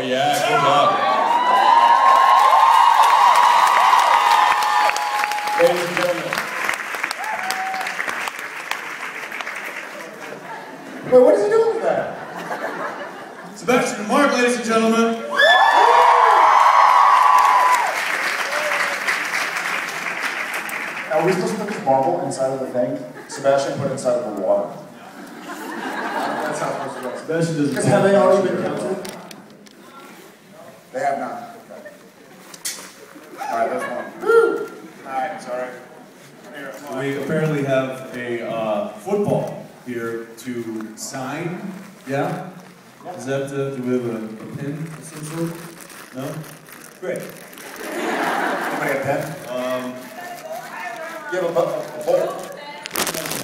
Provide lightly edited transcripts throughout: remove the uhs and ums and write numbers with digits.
Oh yeah, good luck. Ladies and gentlemen. Wait, what is he doing with that? Sebastian and Mark, ladies and gentlemen. Now, are we supposed to put this marble inside of the thing? Sebastian put it inside of the water. That's how it's supposed to go. Sebastian doesn't. Because have they already been counted? They have not. Okay. Alright, that's one. Woo! Alright, sorry. We apparently have a football here to sign. Yeah? Is that, do we have a pen of some sort? No? Great. Anybody have a pen? You have a bowl?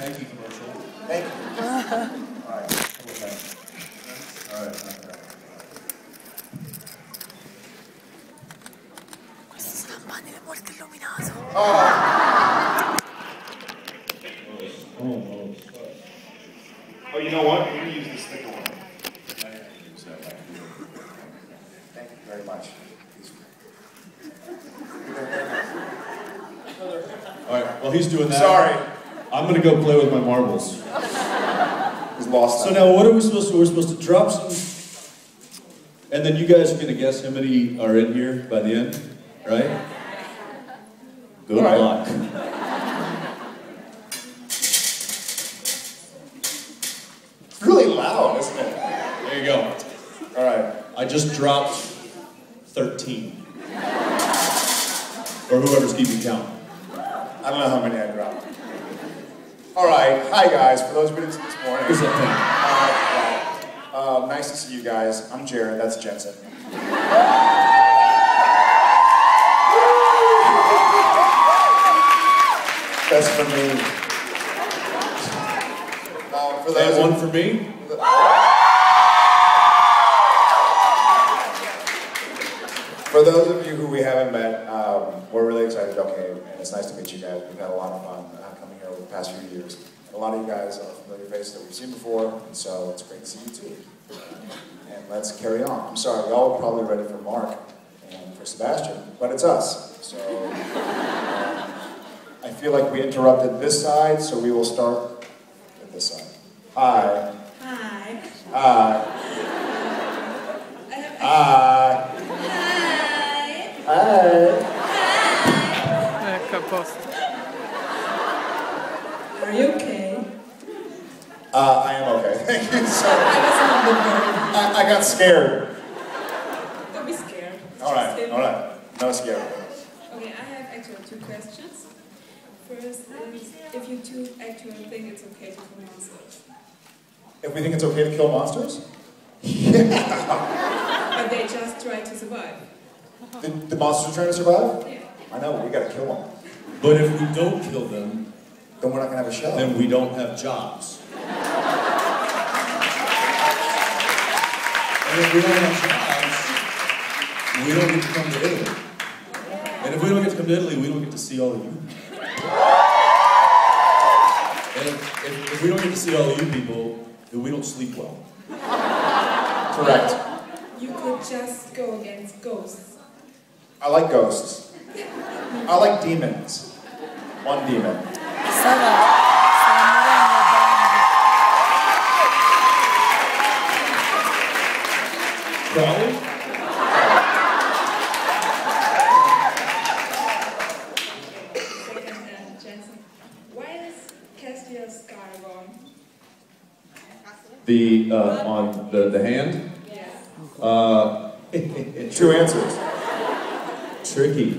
Nike commercial. Thank you. Alright. Alright. Oh, you know what? We're going to use this thicker one. Thank you very much. Alright, while he's doing that, Sorry. I'm going to go play with my marbles. He's lost. So now what are we supposed to do? We're supposed to drop some, and then you guys are going to guess how many are in here by the end, right? Good luck. It's really loud, isn't it? There you go. Alright. I just dropped 13. Or whoever's keeping count. I don't know how many I dropped. Alright, hi guys. For those who didn't see this morning. Who's that nice to see you guys. I'm Jared, that's Jensen. That's for me. For those And one for me? For those of you who we haven't met, we're really excited to okay, and it's nice to meet you guys. We've had a lot of fun coming here over the past few years. And a lot of you guys are familiar faces that we've seen before, and so it's great to see you too. And let's carry on. I'm sorry, y'all are probably ready for Mark and for Sebastian, but it's us. So I feel like we interrupted this side, so we will start with this side. Hi. Hi. Hi. Hi. Hi. Are you okay? I am okay. Thank you. Sorry. I got scared. Don't be scared. All right. No scared. Okay, I have actually two questions. First is, if you two actually think it's okay to kill monsters. If we think it's okay to kill monsters? Yeah. But they just try to survive. The monsters are trying to survive? Yeah. I know, we gotta kill them. But if we don't kill them, then we're not gonna have a show. Then we don't have jobs. And if we don't have jobs, we don't get to come to Italy. And if we don't get to come to Italy, we don't get to see all of you. And if we don't get to see all of you people, then we don't sleep well. Correct. You could just go against ghosts. I like ghosts. I like demons. One demon. Crowley? Second, Jensen. Why is Castiel's scar gone? On the hand? Yes. Two answers. Tricky.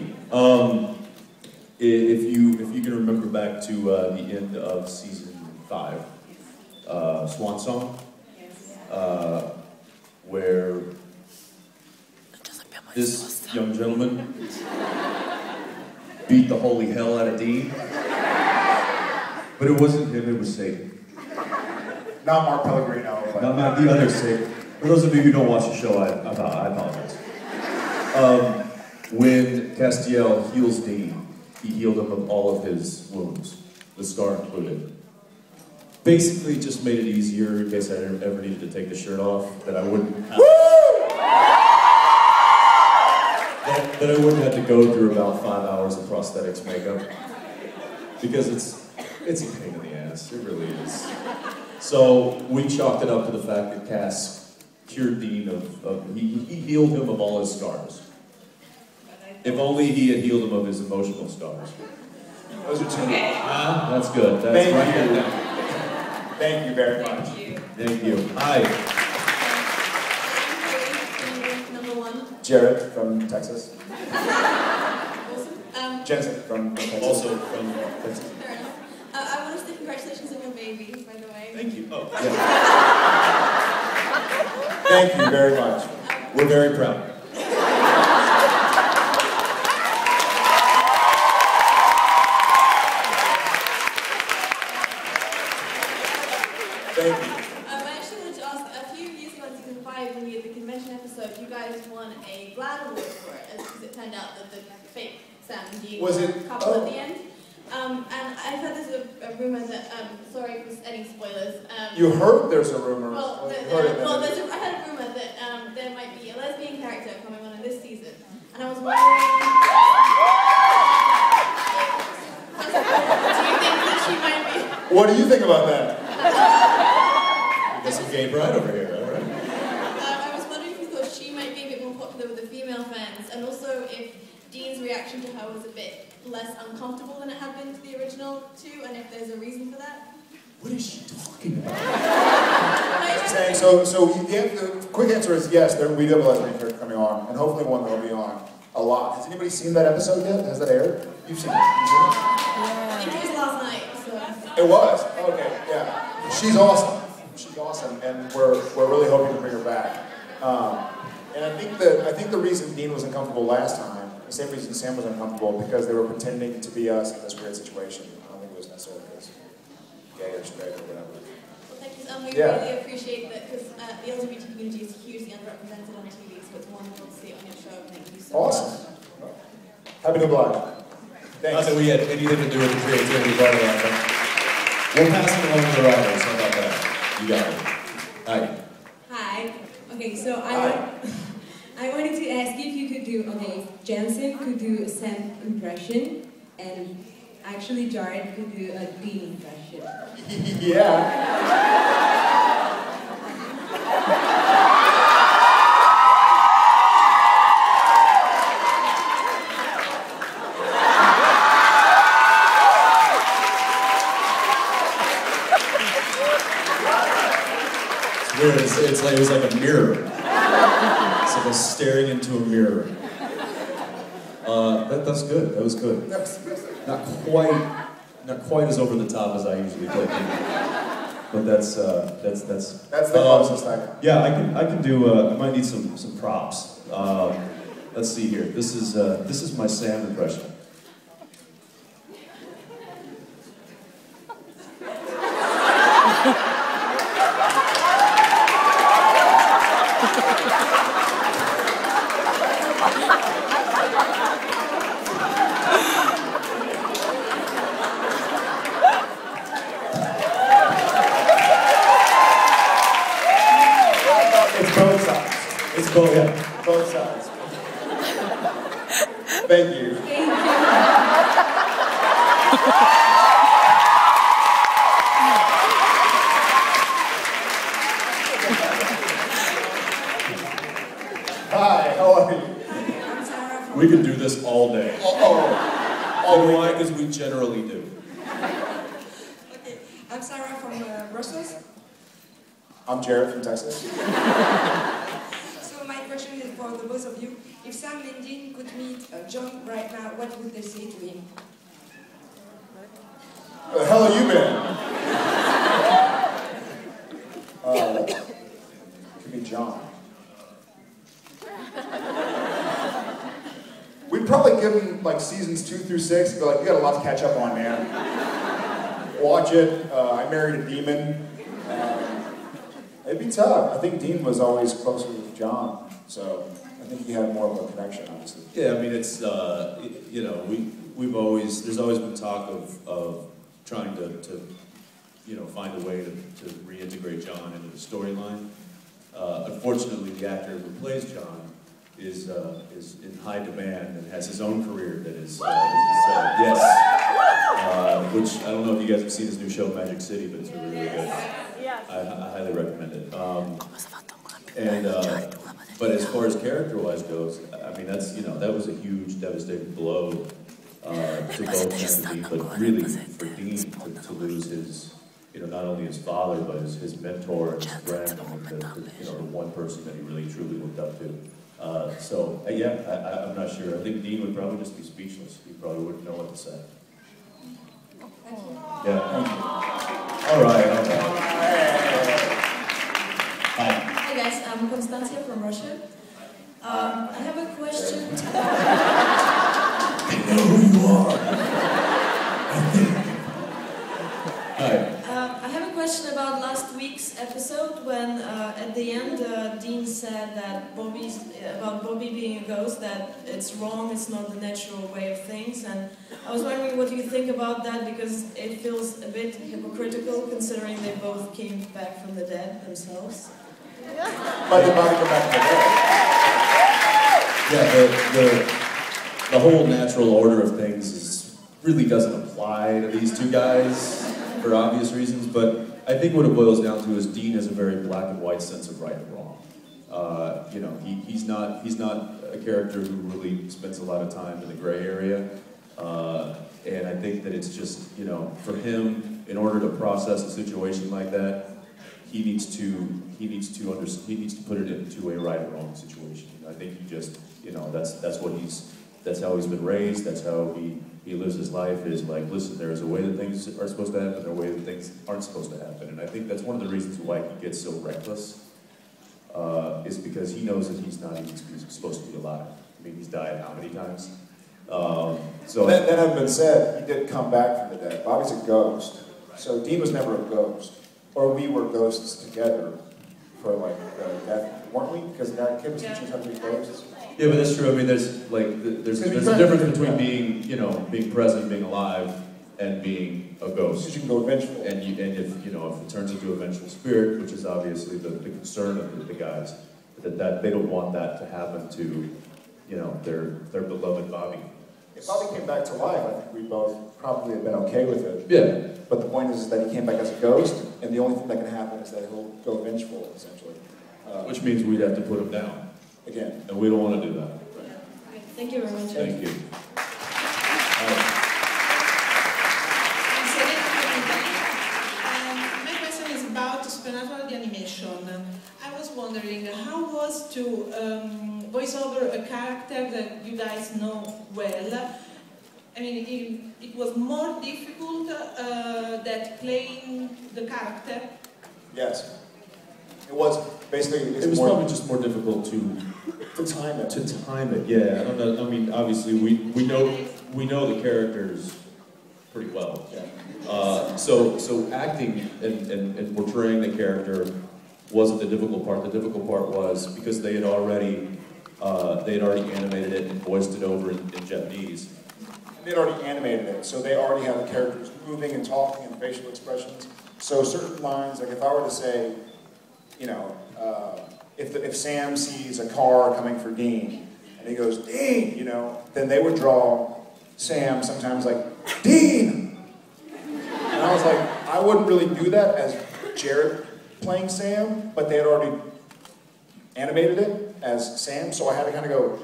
If you can remember back to the end of season 5, Swan Song, where this young gentleman beat the holy hell out of Dean, but it wasn't him; it was Satan. Not Mark Pellegrino. But Not the other Satan. For those of you who don't watch the show, I apologize. When Castiel heals Dean, he healed him of all of his wounds, the scar included. Basically, just made it easier in case I ever needed to take the shirt off, that I wouldn't have. Then I wouldn't have to go through about 5 hours of prosthetics makeup. Because it's a pain in the ass, it really is. So we chalked it up to the fact that Cass cured Dean he healed him of all his scars. If only he had healed him of his emotional scars. Those are two. That's good. That's Thank you. Down. Thank you very much. Thank you. Hi. Number one. Jared from Texas. Awesome. Jensen from Texas. Also from Texas. Fair enough. I want to say congratulations on your baby, by the way. Thank you. Oh, Yeah. Thank you very much. we're very proud. Thank you. I actually wanted to ask, a few years ago in season 5, when we had the convention episode, you guys won a GLAAD award for it, because it turned out that the fake Sam and Dean Was it? couple at the end. And I've heard there's a rumor that, sorry for any spoilers. You heard there's a rumor. Well, You heard it, I heard a rumor that there might be a lesbian character coming on in this season, and I was wondering, do you think that she might be? What do you think about that? There's some gay pride over here, all right? I was wondering if you thought she might be a bit more popular with the female fans, and also if Dean's reaction to her was a bit less uncomfortable than it had been to the original two, and if there's a reason for that. What is she talking about? Saying, the quick answer is yes, we do have a lesbian character coming on, and hopefully one that will be on a lot. Has anybody seen that episode yet? Has that aired? You've seen it? I think it was last night, so. It was? Okay, yeah. She's awesome. She's awesome, and we're really hoping to bring her back. And I think the reason Dean was uncomfortable last time, the same reason Sam was uncomfortable, because they were pretending to be us in this weird situation. I don't think it was necessarily because gay or straight or whatever. Well, thank you. We really appreciate that, because the LGBT community is hugely underrepresented on TV, so it's wonderful to see it on your show. Thank you so much. Awesome. Happy to oblige. Thanks. Not that we had anything to do with the creativity part of that, but we'll pass it along to the writers. How about that? You got it. Hi. Hi. Okay, so I wanted to ask if you could do, Jensen could do a Sam impression, and actually Jared could do a Dean impression. Yeah. Weird. It was like a mirror. It's like staring into a mirror. That's good. That was good. Not quite as over the top as I usually play. But that's the closest I can. Yeah, I can do. I might need some props. Let's see here. This is my Sam impression. It's both, yeah. Both sides. Thank you. Hi, how are you? I'm Sarah. We could do this all day. You know why? Because we generally do. Okay, I'm Sarah from Brussels. I'm Jared from Texas. So my question is for the both of you. If Sam and Dean could meet John right now, what would they say to him? Where the hell have you been? Could be John. We'd probably give him like seasons 2 through 6. Be like, you got a lot to catch up on, man. Watch it. I married a demon. It'd be tough. I think Dean was always closer with John, so I think he had more of a connection, obviously. Yeah, I mean, it's, you know, there's always been talk of trying to you know, find a way to reintegrate John into the storyline. Unfortunately, the actor who plays John is in high demand and has his own career that is yes. Which I don't know if you guys have seen his new show Magic City, but it's really, really good. I highly recommend it. But as far as character-wise goes, I mean that was a huge, devastating blow to both Jensen, but really for Dean to lose his, not only his father but his mentor and his friend, the one person that he really truly looked up to. I'm not sure. I think Dean would probably just be speechless. He probably wouldn't know what to say. Yeah. All right. Hi. Hi guys, I'm Constantia from Russia. I have a question. I know who you are. I think. Hi. I have a question about last week's episode when at the end Dean said that about Bobby being a ghost, that it's wrong, it's not the natural way of things, and I was wondering what you think about that, because it feels a bit hypocritical considering they both came back from the dead themselves. But did Bobby come back from the dead? Yeah, the whole natural order of things really doesn't apply to these two guys for obvious reasons, but I think what it boils down to is Dean has a very black and white sense of right and wrong. He's not a character who really spends a lot of time in the gray area, and I think that it's just, for him, in order to process a situation like that, he needs to put it into a right and wrong situation. I think he just, that's how he's been raised, that's how he lives his life, is like, listen, there's a way that things are supposed to happen, there's a way that things aren't supposed to happen. And I think that's one of the reasons why he gets so reckless, is because he knows that he's not even supposed to be alive. I mean, he's died how many times? That having been said, he did come back from the dead. Bobby's a ghost. So Dean was never a ghost. Or we were ghosts together for death, weren't we? Because that kid was teaching us how to be ghosts. Yeah, but that's true. I mean, there's a difference between being present, being alive, and being a ghost. Because you can go vengeful. And if it turns into a vengeful spirit, which is obviously the concern of the guys, that they don't want that to happen to, their beloved Bobby. If Bobby came back to life, I think we both probably have been okay with it. Yeah. But the point is that he came back as a ghost, and the only thing that can happen is that he'll go vengeful, essentially. Which means we'd have to put him down. Again. And we don't want to do that. Okay, thank you very much. Thank you. My question is about supernatural animation. I was wondering how was to voice over a character that you guys know well. I mean, it was more difficult than playing the character. Yes. It was basically. It was probably just more difficult to time it. To time it, yeah. I don't know. I mean, obviously, we know the characters pretty well. Yeah. So acting and portraying the character wasn't the difficult part. The difficult part was because they had already animated it and voiced it over in Japanese. They'd already animated it, so they already had the characters moving and talking and facial expressions. So certain lines, like if I were to say, if Sam sees a car coming for Dean, and he goes, Dean, then they would draw Sam sometimes like, Dean! And I was like, I wouldn't really do that as Jared playing Sam, but they had already animated it as Sam, so I had to kind of go,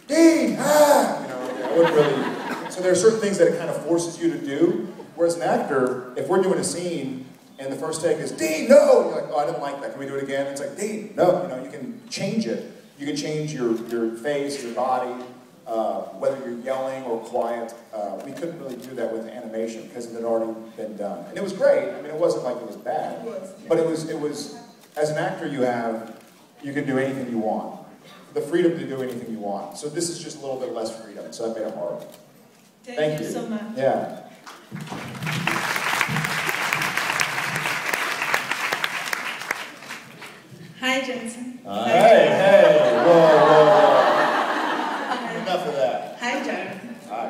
Dean! Ah! I wouldn't really. So there are certain things that it kind of forces you to do, whereas an actor, if we're doing a scene, and the first take is, Dean, no! And you're like, oh, I didn't like that. Can we do it again? It's like, Dean, no. You can change it. You can change your face, your body, whether you're yelling or quiet. We couldn't really do that with animation because it had already been done. And it was great. I mean, it wasn't like it was bad. But it was, as an actor you can do anything you want. The freedom to do anything you want. So this is just a little bit less freedom. So that made it hard. Thank you so much. Yeah. Hi, Jensen. Hey, whoa. Enough of that. Hi, Jared. Hi.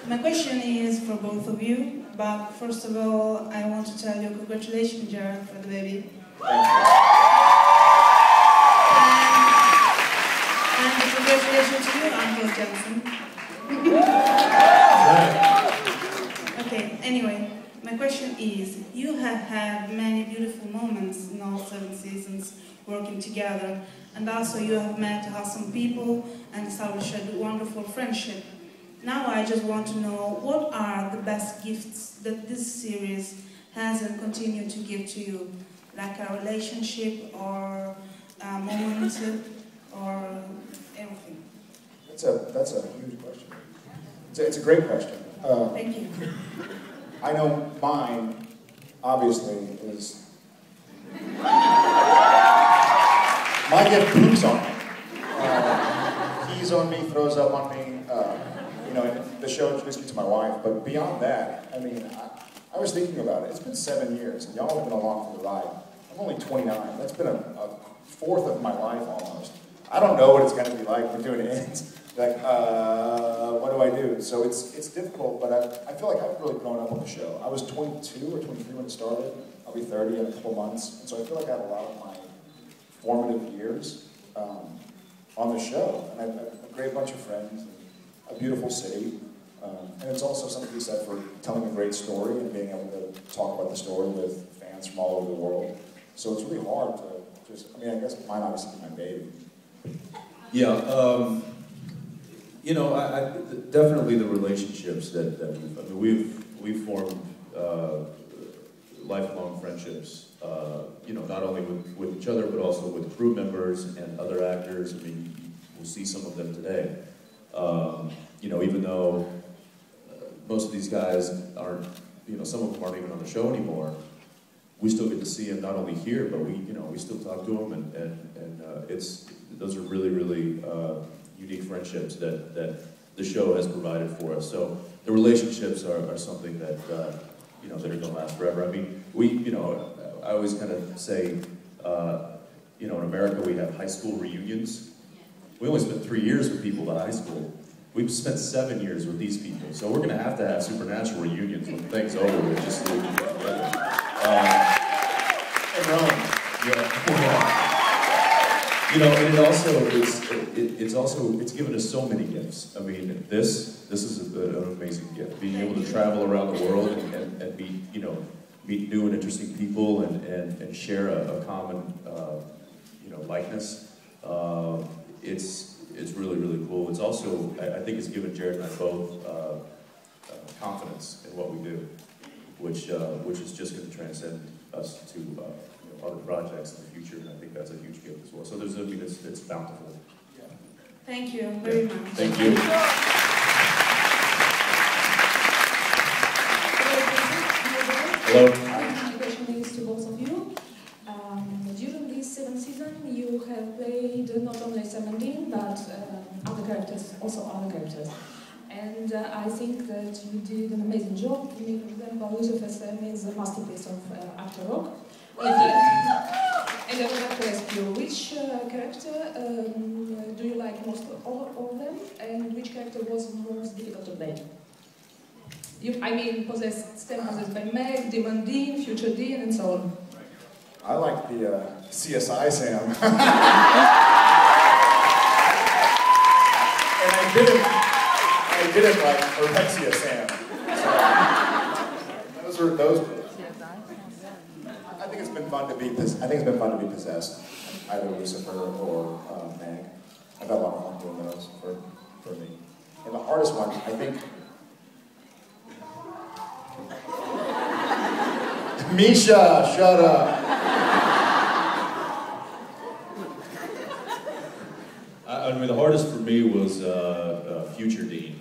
My question is for both of you, but first of all, I want to tell you congratulations, Jared, for the baby. Thank you. Congratulations to you, Uncle Jensen. Okay, anyway, my question is, you have had many beautiful moments in all 7 seasons working together, and also you have met awesome people and established a wonderful friendship. Now I just want to know, what are the best gifts that this series has and continue to give to you? Like a relationship or a moment or everything? That's a huge question. It's a great question. Thank you. I know mine, obviously, is... My gift poops on me. Pees on me, throws up on me. You know, and the show introduced me to my wife, but beyond that, I mean, I was thinking about it. It's been 7 years, and y'all have been along for the ride. I'm only 29. That's been a fourth of my life almost. I don't know what it's going to be like when doing ends. Like, what do I do? So it's difficult, but I feel like I've really grown up on the show. I was 22 or 23 when it started. I'll be 30 in a couple months. And so I feel like I had a lot of my formative years on the show. And I have a great bunch of friends, and a beautiful city. And it's also something to be said for telling a great story and being able to talk about the story with fans from all over the world. So it's really hard to just, I mean, I guess mine obviously is my baby. Yeah, you know, definitely the relationships that we've formed lifelong friendships. You know, not only with each other, but also with crew members and other actors. I mean, we'll see some of them today. You know, even though most of these guys aren't, you know, some of them aren't even on the show anymore, we still get to see them not only here, but we still talk to them, and those are really, really unique friendships that the show has provided for us. So the relationships are something that, you know, that are going to last forever. I mean, you know, I always kind of say, you know, in America we have high school reunions. We only spent 3 years with people at high school. We've spent 7 years with these people. So we're going to have supernatural reunions when things over with, just so we can get together. In Rome. Yeah. You know, and it's given us so many gifts. I mean, this is an amazing gift. Being able to travel around the world and meet new and interesting people and share a common, you know, likeness. It's really, really cool. It's also, I think it's given Jared and I both confidence in what we do, which is just going to transcend us to you know, other projects in the future, and I think that's a huge gift as well. So there's, I mean, it's bountiful. Yeah. Thank you very much. Thank you. Hello. My question is to both of you. During this 7th season, you have played not only Sam and Dean, but other characters, also other characters. And I think that you did an amazing job. For example, Yusuf Sam is a masterpiece of actor rock. And I would like to ask you, which character do you like most of them, and which character was most difficult to play? I mean, Sam possessed by Meg, Demon Dean, Future Dean, and so on. I like the CSI Sam. And I didn't like Orexia Sam. So those. I think it's been fun to be possessed, either Lucifer or Meg. I've had a lot of fun doing those for me. And the hardest one, I think. Misha, shut up. I mean, the hardest for me was Future Dean,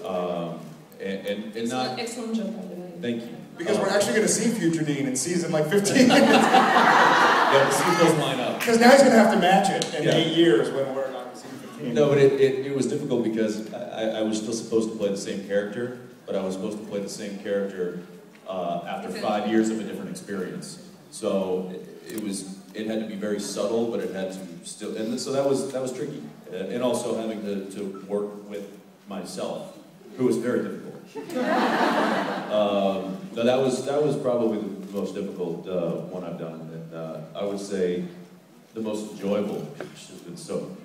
and not. Excellent job, by the way. Thank you. Because we're actually going to see Future Dean in season like 15. Yeah, see those line up. Because now he's going to have to match it in Yeah. 8 years when we're not in season 15. No, but it was difficult because I was still supposed to play the same character, but I was supposed to play the same character after 5 years of a different experience. So it had to be very subtle, but it had to still, and so that was tricky. And also having to work with myself, who was very difficult. No, that was probably the most difficult one I've done, and I would say the most enjoyable. Gosh, there's been so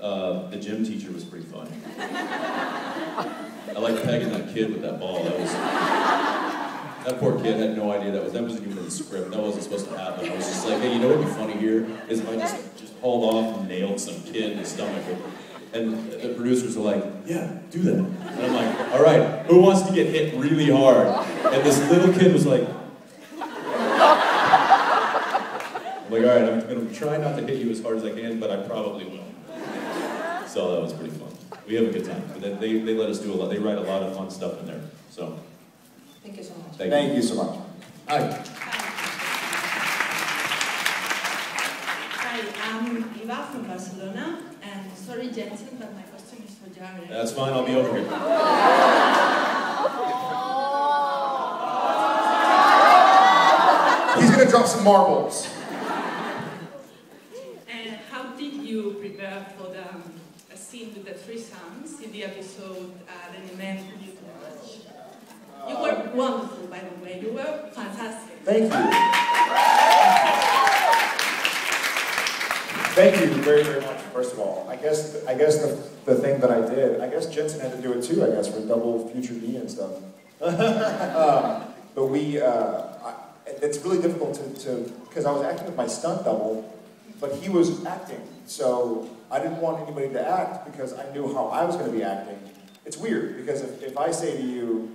The gym teacher was pretty funny. I like pegging that kid with that ball. That poor kid had no idea that wasn't even in the script. That wasn't supposed to happen. I was just like, hey, you know what would be funny here is if I just hauled off and nailed some kid in the stomach. And the producers are like, yeah, do that. And I'm like, all right, who wants to get hit really hard? And this little kid was like, I'm like, all right, I'm gonna try not to hit you as hard as I can, but I probably will. So that was pretty fun. We have a good time. But they let us do a lot. They write a lot of fun stuff in there. So. Thank you so much. Thank you so much. Hi. Hi, I'm Eva from Barcelona, and sorry Jensen, but my costume is for Jared. That's fine, I'll be over here. He's gonna drop some marbles. And how did you prepare for the scene with the three sons in the episode The Man Who You Can Watch? You were wonderful, by the way. You were fantastic. Thank you. Thank you very, very much, first of all. I guess the thing that I did, I guess Jensen had to do it too, I guess, for double future D and stuff. But it's really difficult to, because I was acting with my stunt double, but he was acting. So I didn't want anybody to act because I knew how I was going to be acting. It's weird, because if I say to you,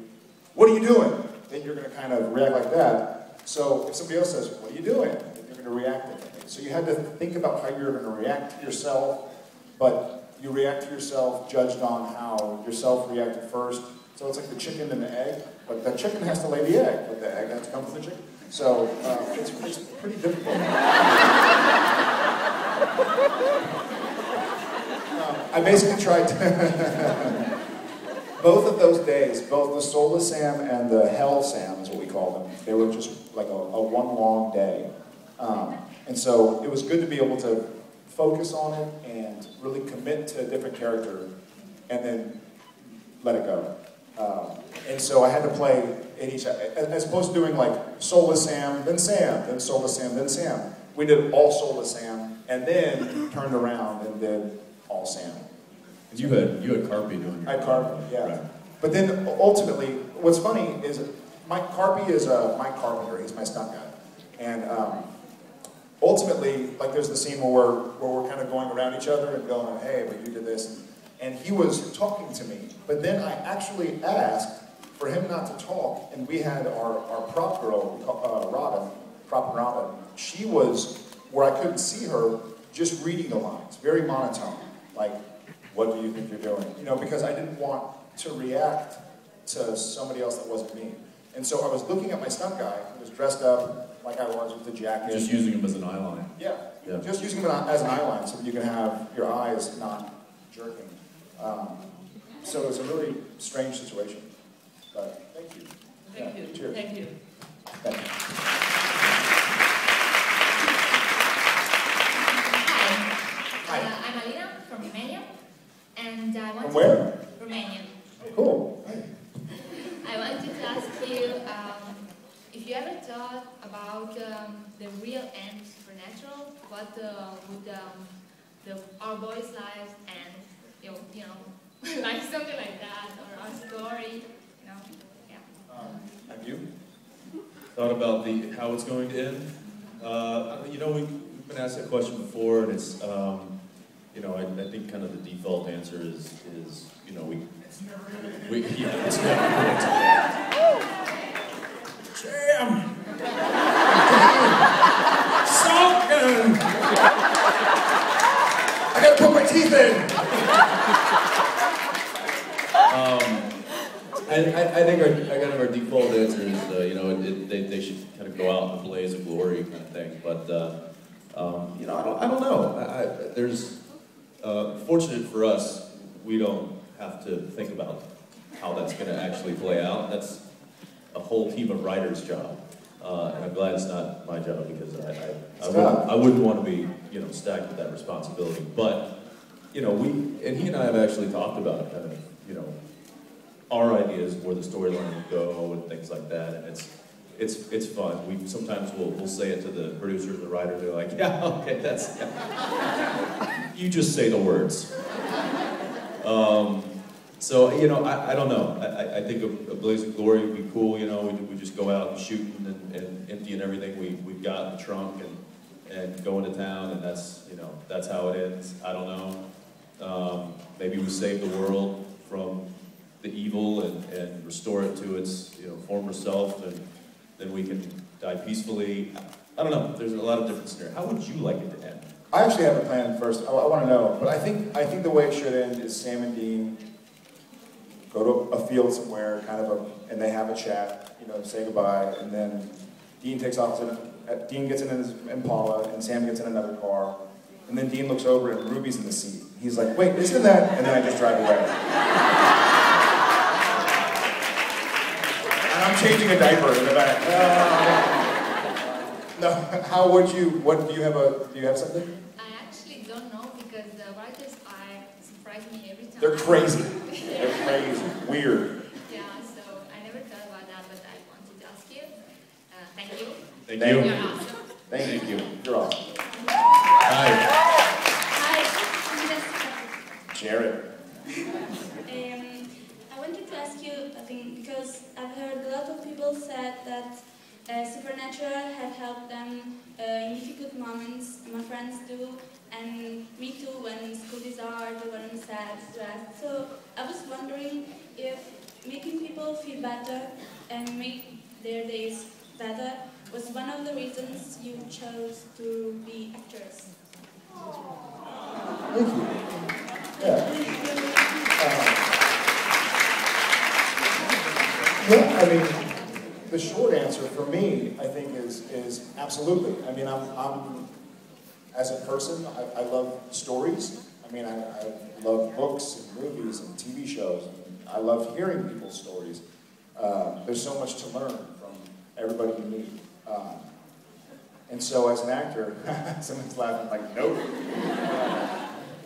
what are you doing? Then you're going to kind of react like that. So if somebody else says, what are you doing? Then you're going to react differently. So you had to think about how you're going to react to yourself, but you react to yourself judged on how yourself reacted first. So it's like the chicken and the egg, but the chicken has to lay the egg, but the egg has to come from the chicken. So it's pretty difficult. I basically tried to... Both of those days, both the Soulless Sam and the Hell Sam is what we call them, they were just like a one long day. And so it was good to be able to focus on it and really commit to a different character and then let it go. And so I had to play in each, as opposed to doing like Soulless Sam, then Soulless Sam, then Sam. We did all Soulless Sam and then turned around and did all Sam. You had Carpy doing. I had Carpy, yeah. Right. But then ultimately, what's funny is Carpy is Mike Carpenter. He's my stunt guy, and ultimately, like there's the scene where we're kind of going around each other and going, "Hey, but you did this," and he was talking to me. But then I actually asked for him not to talk, and we had our prop girl, Robin. She was where I couldn't see her, just reading the lines, very monotone, like. What do you think you're doing? You know, because I didn't want to react to somebody else that wasn't me. And so I was looking at my stunt guy, who was dressed up like I was with the jacket. Just using him as an eyeline. Yeah, just using him as an eyeline so that you can have your eyes not jerking. So it was a really strange situation. But thank you. Thank you. Cheers. Thank you. Thank you. Hi. I'm Alina from Romania. And I want From where? Romania. Cool. I wanted to ask you if you ever thought about the real and supernatural. What would our boys' lives and you know like something like that, or our story, yeah. Have you thought about how it's going to end? We've been asked that question before, and it's. I think kind of the default answer is it's never it's never going to end. Jam! Salt gun! I gotta put my teeth in! I think our default answer is, they should kind of go out in a blaze of glory kind of thing, but, I don't know. Fortunate for us, we don't have to think about how that's going to actually play out. That's a whole team of writers' job, and I'm glad it's not my job because I wouldn't want to be stacked with that responsibility. But he and I have actually talked about kind of our ideas of where the storyline would go and things like that, and it's fun. Sometimes we'll say it to the producers, the writers. They're like, yeah, okay, that's. Yeah. You just say the words. So, you know, I don't know. I think a Blaze of Glory would be cool, you know. We just go out and shooting and emptying everything we've got in the trunk and go into town, and that's, you know, that's how it ends. I don't know. Maybe we save the world from the evil and restore it to its, you know, former self, and then we can die peacefully. I don't know. There's a lot of different scenarios. How would you like it to end? I actually have a plan first. I want to know, but I think the way it should end is Sam and Dean go to a field somewhere, and they have a chat, you know, say goodbye, and then Dean takes off. Dean gets in his Impala, and Sam gets in another car, and then Dean looks over and Ruby's in the seat. He's like, "Wait, isn't that?" And then I just drive away. And I'm changing a diaper in the back. No, how would you? What do you have? Do you have something? I actually don't know because the writers surprise me every time. They're crazy. They're crazy. Weird. Yeah, so I never thought about that, but I wanted to ask you. Thank you. Thank you. You're awesome. Thank you. You're awesome. Hi. Hi. Jared. I wanted to ask you a thing because I've heard a lot of people said that Supernatural have helped them in difficult moments. My friends do, and me too when school is hard or when I'm sad, stressed. So I was wondering if making people feel better and make their days better was one of the reasons you chose to be actors. Thank you. Yeah. I mean, the short answer for me, I think, is absolutely. I mean, I'm as a person, I love stories. I mean, I love books and movies and TV shows. And I love hearing people's stories. There's so much to learn from everybody you meet. And so as an actor, someone's laughing like, nope.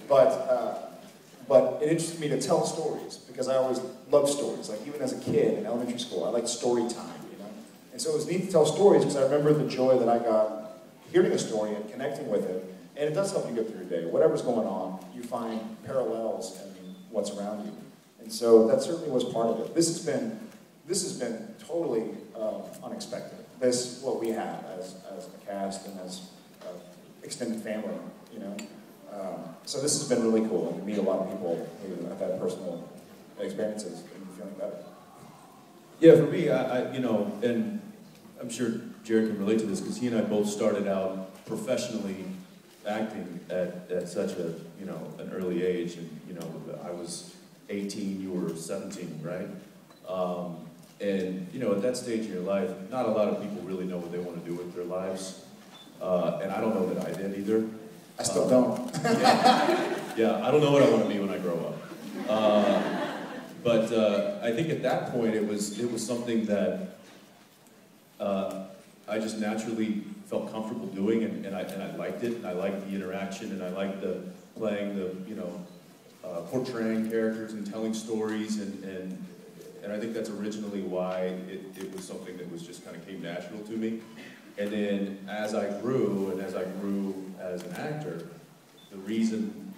But it interested me to tell stories because I always loved stories. Like even as a kid in elementary school, I liked story time, you know? And so it was neat to tell stories because I remember the joy that I got hearing a story and connecting with it. And it does help you get through your day. Whatever's going on, you find parallels in what's around you. And so that certainly was part of it. This has been totally unexpected. What we have as a cast and as extended family, you know. So this has been really cool, and to meet a lot of people who have had personal experiences and feeling better. Yeah, for me, you know, and I'm sure Jared can relate to this because he and I both started out professionally acting at such a, you know, an early age, and you know, I was 18, you were 17, right? And you know, at that stage in your life, not a lot of people really know what they want to do with their lives, and I don't know that I did either. I still don't. Yeah, I don't know what I want to be when I grow up. But I think at that point it was something that I just naturally felt comfortable doing, and I liked it, and I liked the interaction, and I liked playing the, you know, portraying characters and telling stories, and I think that's originally why it was something that was just kind of came natural to me. And then as I grew, and as I grew as an actor, the reason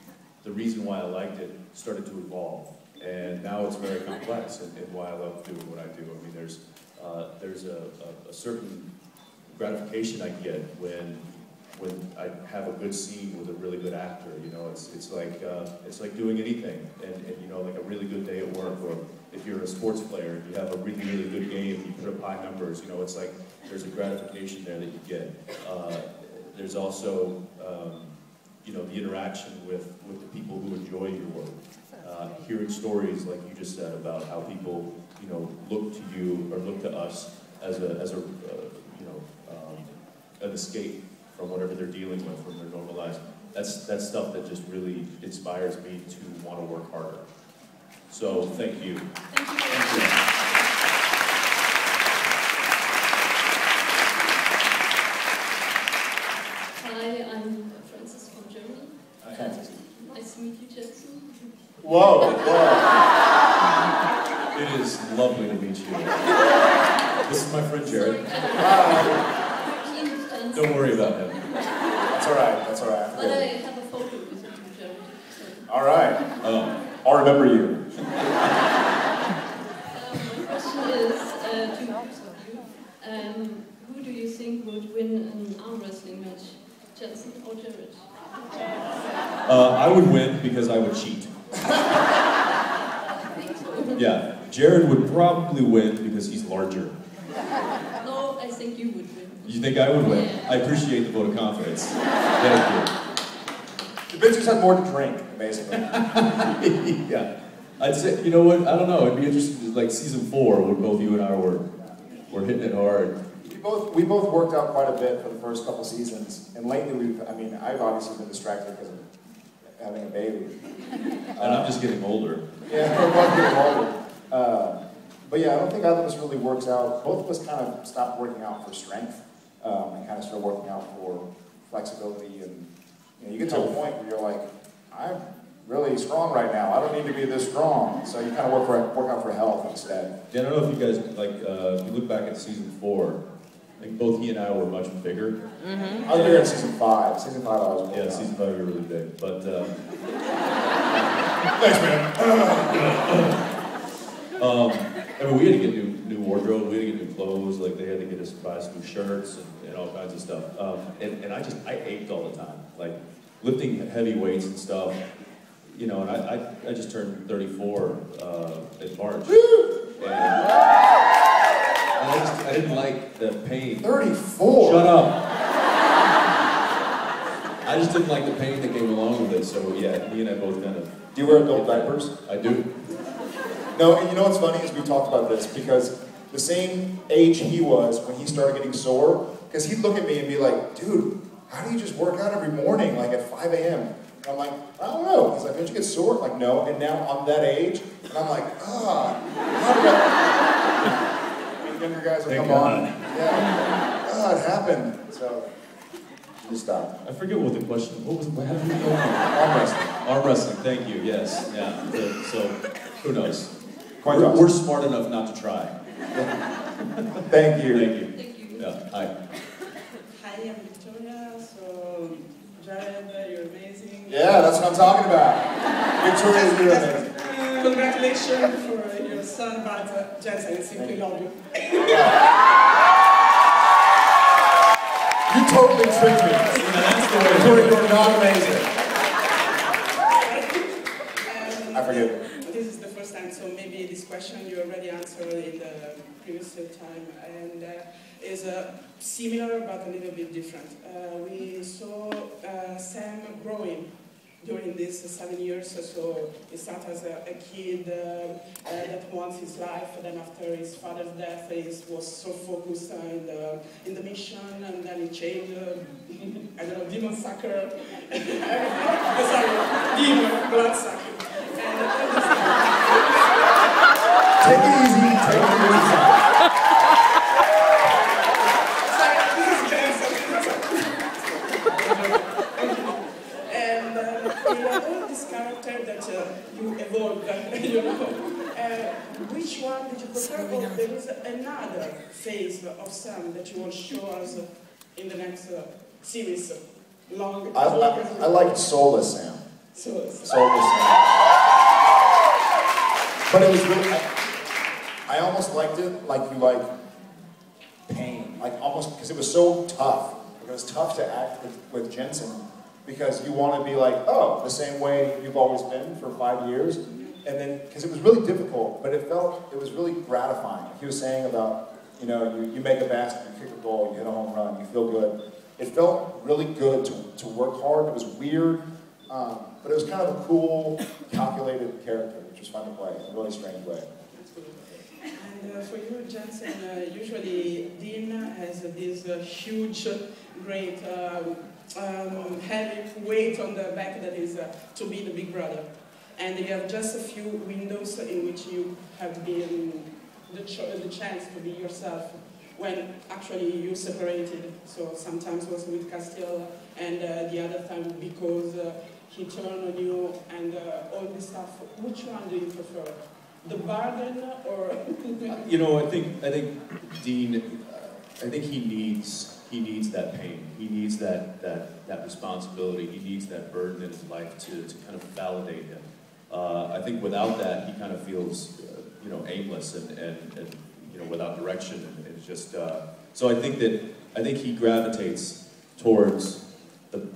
why I liked it started to evolve. And now it's very complex, and why I love doing what I do. I mean, there's a certain gratification I get when I have a good scene with a really good actor. You know, it's like doing anything, and you know, like a really good day at work, or if you're a sports player and you have a really, really good game, you put up high numbers. You know, it's like there's a gratification there that you get. There's also you know, the interaction with the people who enjoy your work. Hearing stories, like you just said, about how people, you know, look to you or look to us as a you know, an escape from whatever they're dealing with from their normal lives. That's stuff that just really inspires me to want to work harder. So thank you. Thank you. Hi, I'm Francis from Germany. Okay. Nice to meet you, Jensen. Whoa, whoa. It is lovely to meet you. This is my friend Jared. Hi. Don't worry about him. That's all right, that's all right. But I have a photo with him from All right. I'll remember you. My question is to both of you. Who do you think would win an arm wrestling match? Jensen or Jared? I would win because I would cheat. Yeah, Jared would probably win because he's larger. No, I think you would win. You think I would win? Yeah. I appreciate the vote of confidence. Thank you. The bitch just had more to drink, amazingly. Yeah. I'd say, you know what, I don't know, it'd be interesting, like season 4, where both you and I were hitting it hard. We both worked out quite a bit for the first couple seasons, and lately I've obviously been distracted because of having a baby. And I'm just getting older. Yeah, we're both getting older. But yeah, I don't think either of us really works out. Both of us kind of stopped working out for strength, and kind of started working out for flexibility, and you get to a point where you're like, I'm really strong right now. I don't need to be this strong. So you kind of work out for health instead. Yeah, I don't know if you guys, like, if you look back at season 4, I think both he and I were much bigger. Mm-hmm. I was bigger in season 5. Season 5 I was bigger. Yeah, season 5 we were really big. But, thanks, man. I mean, we had to get new wardrobe, we had to get new clothes, like they had to get us buy us new shirts and all kinds of stuff. And I ached all the time, like lifting heavy weights and stuff. And I just turned 34 in March. And I didn't like the pain. 34? Shut up. I just didn't like the pain that came along with it, so yeah, me and I both kind of... Do you wear adult diapers? I do. No, and you know what's funny is we've talked about this, because the same age he was when he started getting sore, because he'd look at me and be like, dude, how do you just work out every morning, like at 5 a.m.? And I'm like, I don't know. He's like, don't you get sore? I'm like, no. And now I'm that age, and I'm like, how did younger guys will come on. Yeah. It happened. So, you stop. I forget what the question, what happened? Arm wrestling. Arm wrestling, thank you, yes. Yeah. So, who knows? We're smart enough not to try. Thank you. Thank you. Thank you. Yeah, hi. Hi, I'm Victoria. So, Jared, you're amazing. Yeah, that's what I'm talking about. Victoria, you're amazing. Congratulations for your son, but Jensen, I simply love you. You totally tricked me. Victoria, you're not amazing. I forget. This is the first time, so maybe this question you already answered in the previous time, and is similar but a little bit different. We saw Sam growing during these 7 years. So he started as a kid that wants his life, and then after his father's death, he was so focused in the mission, and then he changed, I don't know, demon sucker. Sorry, demon blood sucker. Take it easy, take it easy. And all this character that you evolved, which one did you prefer? Or there is another phase of Sam that you will show us in the next series? I liked Soulless Sam. Soulless Sam. But it was really, I almost liked it like you like pain, like almost, because it was so tough. It was tough to act with Jensen, because you want to be like, oh, the same way you've always been for 5 years. And then, because it was really difficult, but it was really gratifying. He was saying about, you make a basket, you kick a goal, you hit a home run, you feel good. It felt really good to work hard. It was weird, but it was kind of a cool, calculated character, which was fun to play in a really strange way. And for you, Jensen, usually Dean has this huge, great, heavy weight on the back that is to be the big brother. And you have just a few windows in which you have been the chance to be yourself, when actually you separated. So sometimes it was with Castiel, and the other time because he turned on you and all this stuff. Which one do you prefer? The bargain or? I think Dean, I think he needs he needs that pain. He needs that responsibility. He needs that burden in his life to kind of validate him. I think without that, he kind of feels, you know, aimless and you know, without direction. And it's just so I think he gravitates towards the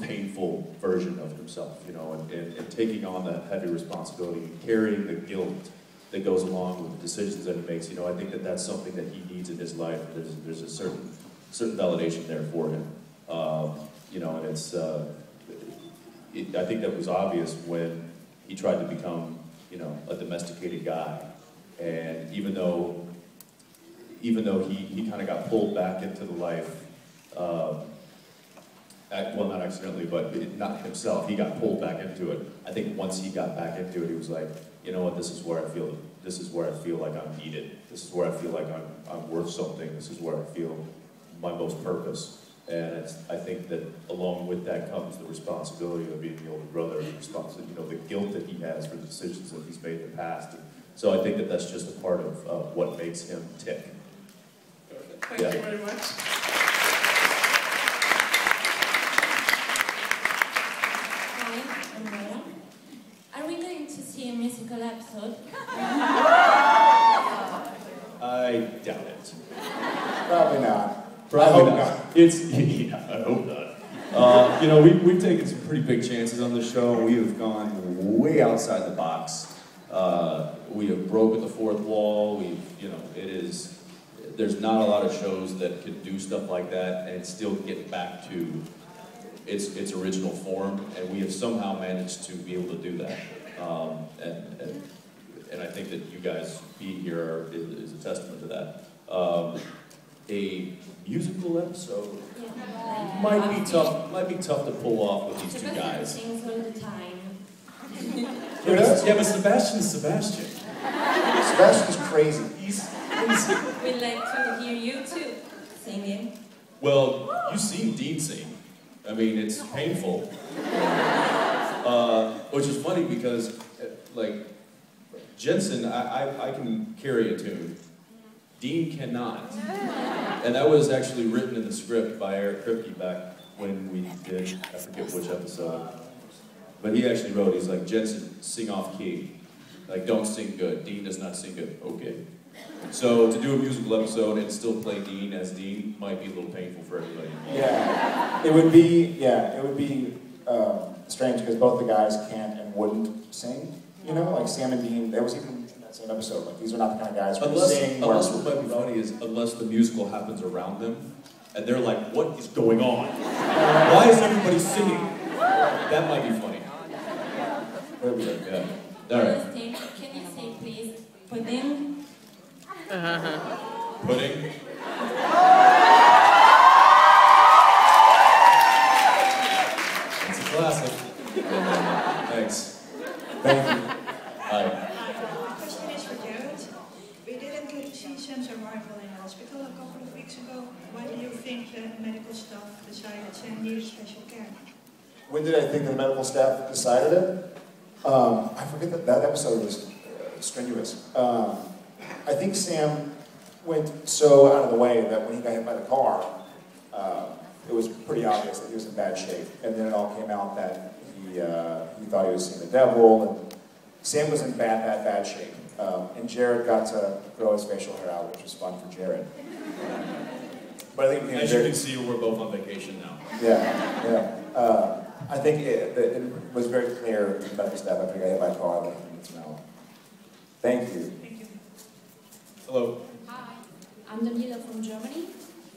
painful version of himself, you know, and taking on that heavy responsibility and carrying the guilt that goes along with the decisions that he makes. You know, I think that's something that he needs in his life. There's a certain validation there for him. You know, and it's I think that was obvious when he tried to become, you know, a domesticated guy, and even though he kind of got pulled back into the life. Well, not accidentally, but not himself. He got pulled back into it. I think once he got back into it, he was like, you know what? This is where I feel like I'm needed. This is where I feel like I'm worth something. This is where I feel my most purpose. And I think that along with that comes the responsibility of being the older brother, the responsibility, you know, the guilt that he has for the decisions that he's made in the past. So I think that that's just a part of what makes him tick. Thank you very much. Are we going to see a musical episode? I doubt it. Probably not. Probably not. Yeah, I hope not. You know, we've taken some pretty big chances on this show. We have gone way outside the box. We have broken the fourth wall. You know, there's not a lot of shows that can do stuff like that and still get back to its original form, and we have somehow managed to be able to do that. And I think that you guys being here is a testament to that. A musical episode might be tough to pull off with these two guys. Sings all the time. Yeah, but Sebastian's Sebastian. Sebastian's crazy. He's crazy. We'd like to hear you too singing. Well, you've seen Dean sing. I mean, it's painful. Which is funny because, like, Jensen, I can carry a tune. Dean cannot. And that was actually written in the script by Eric Kripke back when we did, I forget which episode. But he actually wrote, he's like, Jensen, sing off key. Like, don't sing good. Dean does not sing good. Okay. So to do a musical episode and still play Dean as Dean might be a little painful for everybody. Yeah, it would be strange because both the guys can't and wouldn't sing. You know, like Sam and Dean, there was even in that same episode, like these are not the kind of guys who sing. Unless what might be funny is, unless the musical happens around them, and they're like, what is going on? Why is everybody singing? That might be funny. Yeah. All right. Can you say please, pudding? Pudding? It's a classic. Thanks. Thank you. Hi. Question is for Jared. We didn't get to see Sam's arrival in the hospital a couple of weeks ago. Why do you think the medical staff decided Sam needed special care? When did I think the medical staff decided it? I forget that episode was strenuous. I think Sam went so out of the way that when he got hit by the car, it was pretty obvious that he was in bad shape. And then it all came out that he thought he was seeing the devil, and Sam was in bad shape. And Jared got to grow his facial hair out, which was fun for Jared. But I think as you can see, we're both on vacation now. Yeah. I think it was very clear in the medical staff after he got hit by a car that he needed some help. Thank you. Thank you. Hello. Hi, I'm Daniela from Germany,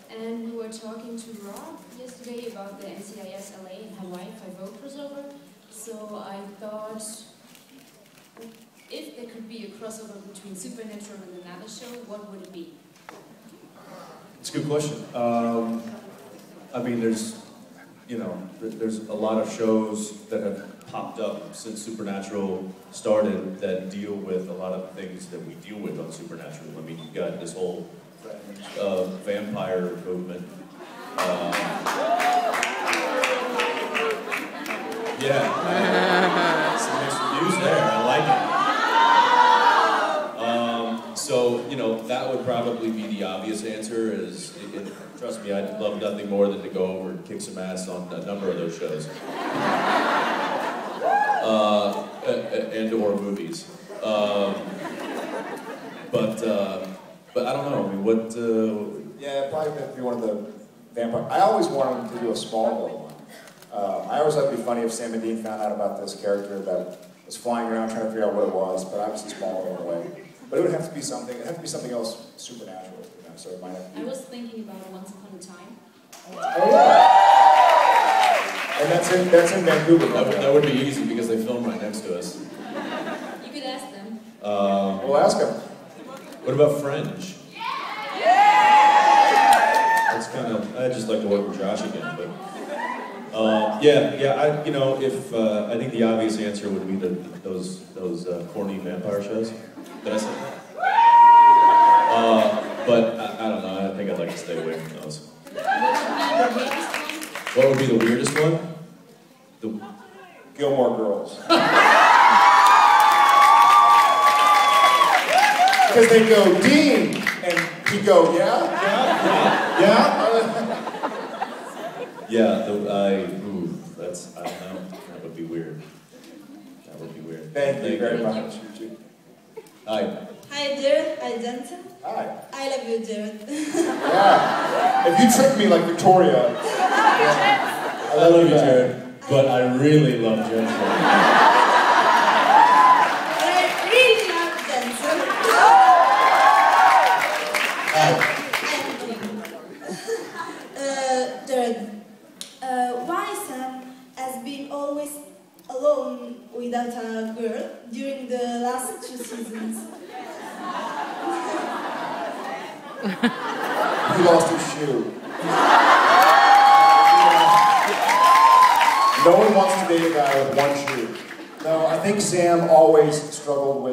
and we were talking to Rob yesterday about the NCIS LA and Hawaii 5-0 crossover. So I thought, if there could be a crossover between Supernatural and another show, what would it be? It's a good question. I mean, there's a lot of shows that have popped up since Supernatural started that deal with a lot of the things that we deal with on Supernatural. I mean, you've got this whole vampire movement. Yeah. Some mixed reviews there. I like it. So, you know, that would probably be the obvious answer, is Trust me, I'd love nothing more than to go over and kick some ass on a number of those shows. And or movies. But I don't know, I mean, what... Yeah, probably that'd be one of the vampire... I always wanted to do a Smallville one. I always thought it'd be funny if Sam and Dean found out about this character that was flying around trying to figure out what it was, but obviously Smallville in a way. But it would have to be something, it'd have to be something else supernatural, you know, so it might have to be... I was thinking about Once Upon a Time. Oh, yeah. And that's in Vancouver. That would be easy because they film right next to us. You could ask them. We'll ask them. What about Fringe? That's kind of, I'd just like to work with Josh again, but... I think the obvious answer would be those corny vampire shows. Did I say that? But I don't know, I think I'd like to stay away from those. What would be the weirdest one? Gilmore Girls. Because they go, Dean! And he'd go, yeah? Yeah, I don't know, that would be weird. That would be weird. Thank you very much. Hi. Hi, Jared. Hi, Jensen. Hi. I love you, Jared. Yeah. If you trick me like Victoria. I love you, Jared, but I really love Jensen. I really love Jensen. Hi. Jared, why Sam has been always alone without a girl during the last 2 seasons? He lost his shoe. No one wants to date a guy with one shoe. No, I think Sam always struggled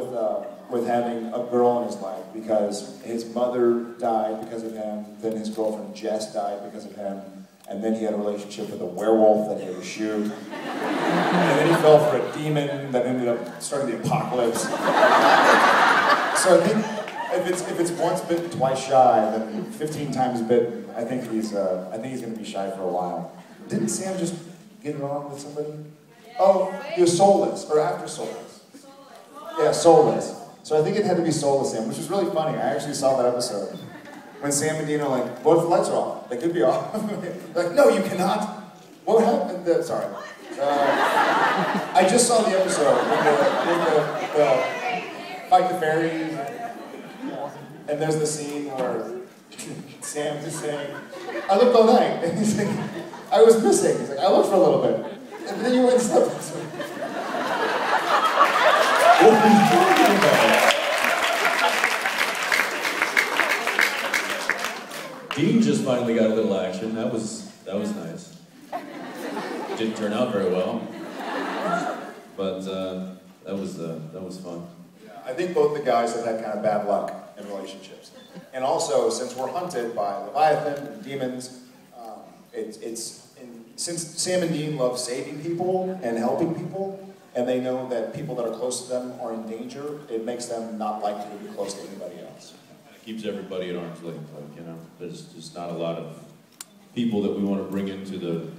with having a girl in his life because his mother died because of him, then his girlfriend Jess died because of him, and then he had a relationship with a werewolf that had a shoe, and then he fell for a demon that ended up starting the apocalypse. So I think if it's once bitten, twice shy, then 15 times bitten, I think he's going to be shy for a while. Didn't Sam just get it on with somebody? Oh, he was soulless, or after soulless. Yeah, soulless. So I think it had to be soulless Sam, which was really funny. I actually saw that episode. When Sam and Dean are like, both the lights are off. They could be off. Like, no, you cannot. What happened? Sorry. I just saw the episode with the fight the fairies. And there's the scene where Sam is saying, I looked all night. And he's like, I was missing. He's like, I looked for a little bit. And then you went and slept. What are you talking about? Dean just finally got a little action. That was nice. Didn't turn out very well, but that was fun. I think both the guys have had kind of bad luck in relationships, and also since we're hunted by Leviathan and demons, since Sam and Dean love saving people and helping people, and they know that people that are close to them are in danger, it makes them not likely to be close to anybody else. It keeps everybody at arm's length, like, you know. There's just not a lot of people that we want to bring into the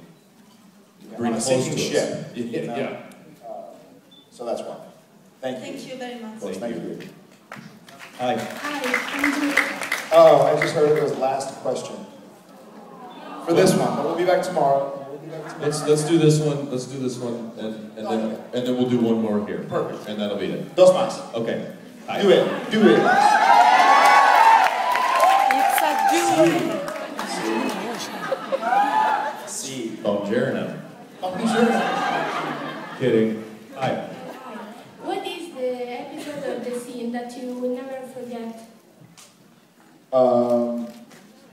on a sinking ship. You know? Yeah. So that's why. Thank you. Thank you very much. Thank you. Hi. Hi. Oh, I just heard it was last question. For this one, but we'll be back tomorrow. Let's do this one. Let's do this one, and then we'll do one more here. Perfect. And that'll be it. Dos más. Okay. Hi. Do it. Do it. It's a See. Buongiorno. Buongiorno. Kidding. Hi. What is the episode of the scene that you will never forget?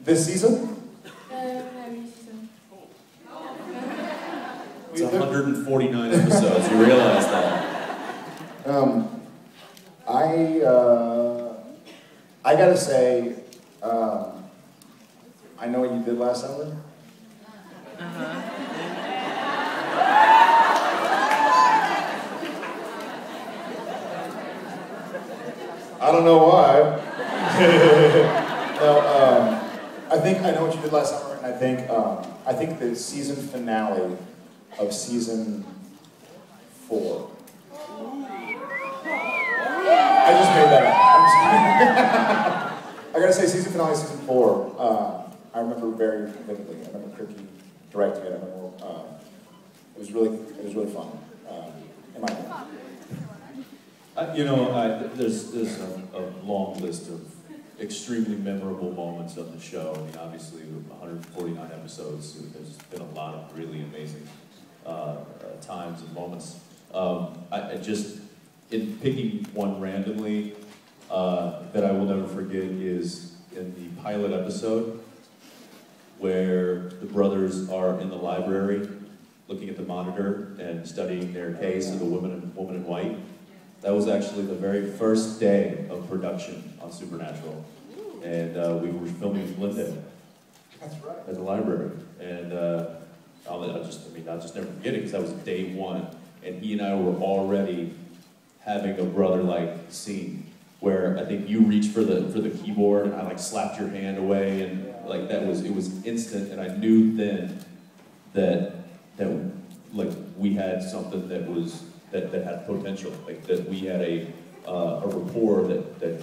This season? Every season. It's 149 episodes. You realize that? I gotta say, I know what you did last summer. I don't know why. No, I I know what you did last summer, and I think the season finale of season 4. I just made that up. I gotta say, season finale, season 4. I remember very vividly. I remember Kirky directing it. I remember it was really fun. In my opinion. There's a long list of extremely memorable moments of the show. I mean, obviously, 149 episodes. There's been a lot of really amazing times and moments. I just, in picking one randomly that I will never forget is in the pilot episode where the brothers are in the library looking at the monitor and studying their case of the woman in white. That was actually the very first day of production on Supernatural. And we were filming in Glendale. That's right. At the library. And I'll just never forget it because that was day 1. And he and I were already having a brother-like scene where I think you reached for the keyboard and I like slapped your hand away, and like it was instant, and I knew then that like we had something that had potential, like that we had a rapport that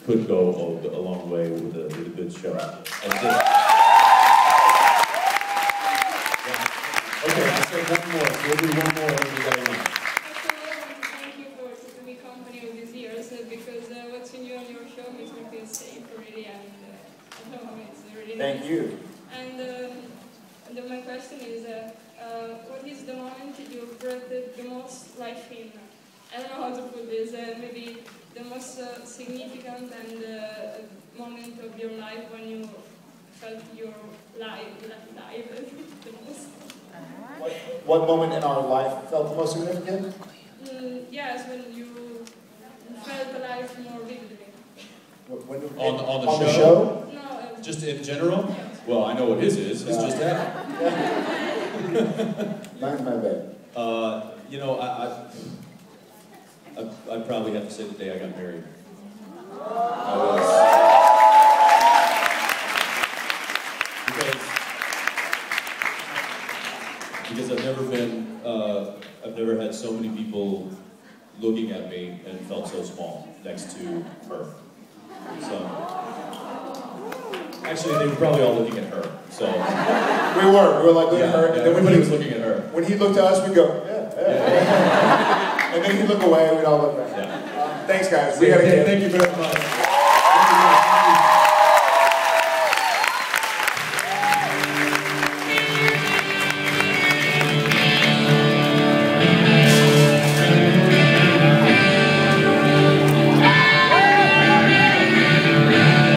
could go a long way with a good show. Okay, I'll say one more. So we'll do one more and we gotta run. Thank you for keeping me company all these years, because watching you on your show makes me feel safe, really, and I don't know, it's really nice. Thank you. And my question is, what is the moment you regretted the most life in? I don't know how to put this, maybe the most significant and moment of your life when you felt your life the most. What moment in our life felt the most significant? Yes, when you felt life more vividly. On the show? No. Just in general? Yes. Well, I know what his is. It's just that. Mine's my bad. I'd probably have to say the day I got married. Because I've never had so many people looking at me and felt so small next to her. So, actually, they were probably all looking at her. So we were like looking at her. Yeah, everybody was looking at her. When he looked at us, we'd go, yeah. And then he'd look away, and we'd all look back. Yeah. Thanks, guys. Thank you very much.